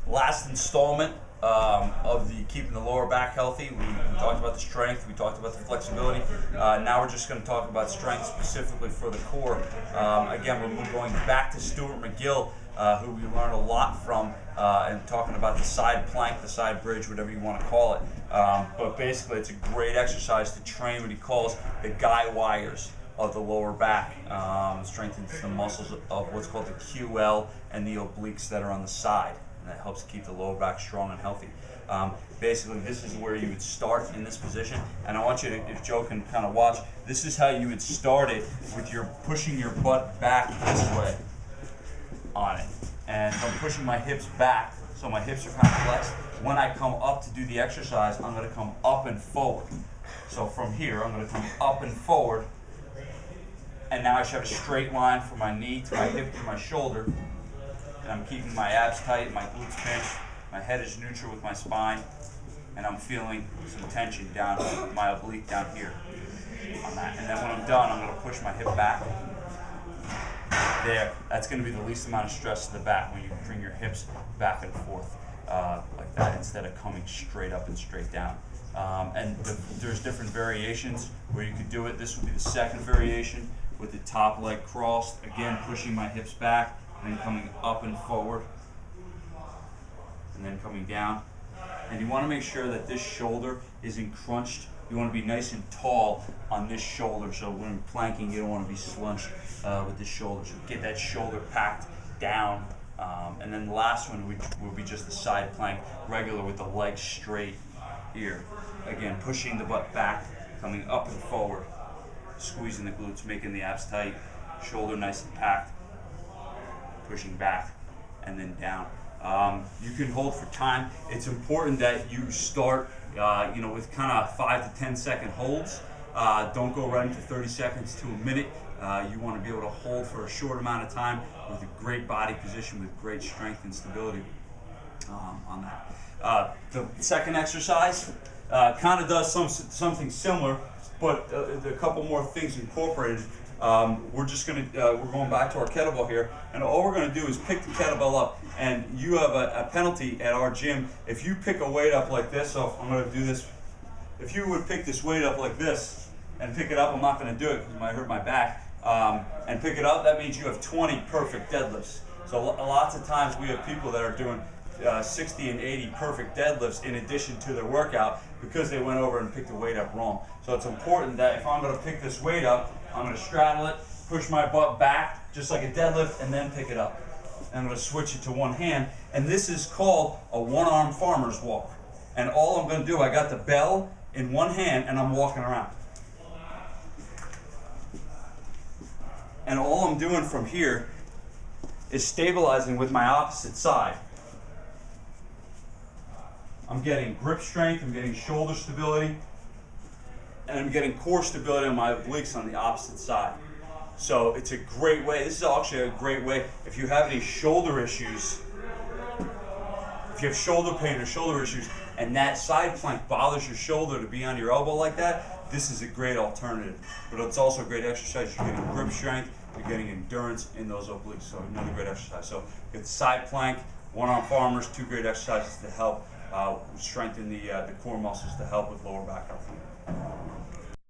last installment of the keeping the lower back healthy. We talked about the strength, we talked about the flexibility. Now we're just going to talk about strength specifically for the core. Again, we're going back to Stuart McGill, who we learned a lot from, and talking about the side plank, the side bridge, whatever you want to call it. But basically, it's a great exercise to train what he calls the guy wires of the lower back. Strengthens the muscles of what's called the QL and the obliques that are on the side. And that helps keep the lower back strong and healthy. Basically, this is where you would start in this position. And I want you to, if Joe can kind of watch, this is how you would start it with your pushing your butt back this way on it. And I'm pushing my hips back, so my hips are kind of flexed. When I come up to do the exercise, I'm going to come up and forward. So from here, I'm going to come up and forward. And now I should have a straight line from my knee to my hip to my shoulder. And I'm keeping my abs tight, my glutes pinched, my head is neutral with my spine, and I'm feeling some tension down my oblique down here on that. And then when I'm done, I'm going to push my hip back. There, that's going to be the least amount of stress to the back when you bring your hips back and forth like that instead of coming straight up and straight down. There's different variations where you could do it. This would be the second variation with the top leg crossed, again pushing my hips back, and then coming up and forward, and then coming down. And you want to make sure that this shoulder isn't crunched. You want to be nice and tall on this shoulder, so when planking, you don't want to be slunched with the shoulder. So get that shoulder packed down. And then the last one will be just the side plank, regular with the legs straight here. Again, pushing the butt back, coming up and forward, squeezing the glutes, making the abs tight, shoulder nice and packed, pushing back, and then down. You can hold for time. It's important that you start with kind of 5 to 10 second holds. Don't go right into 30 seconds to a minute. You want to be able to hold for a short amount of time with a great body position with great strength and stability on that. The second exercise kind of does something similar, but a couple more things incorporated. We're going back to our kettlebell here, and all we're going to do is pick the kettlebell up. And you have a penalty at our gym if you pick a weight up like this. So I'm going to do this. If you would pick this weight up like this and pick it up, I'm not going to do it because it might hurt my back. And pick it up, that means you have 20 perfect deadlifts. So lots of times we have people that are doing 60 and 80 perfect deadlifts in addition to their workout because they went over and picked the weight up wrong. So it's important that if I'm going to pick this weight up, I'm going to straddle it, push my butt back just like a deadlift, and then pick it up. And I'm going to switch it to one hand. And this is called a one-arm farmer's walk. And all I'm going to do, I got the bell in one hand and I'm walking around. And all I'm doing from here is stabilizing with my opposite side. I'm getting grip strength, I'm getting shoulder stability, and I'm getting core stability on my obliques on the opposite side. So it's a great way. This is actually a great way if you have any shoulder issues, if you have shoulder pain or shoulder issues, and that side plank bothers your shoulder to be on your elbow like that, this is a great alternative. But it's also a great exercise. You're getting grip strength, you're getting endurance in those obliques. So another great exercise. So it's side plank, one-arm farmers, two great exercises to help strengthen the core muscles to help with lower back health.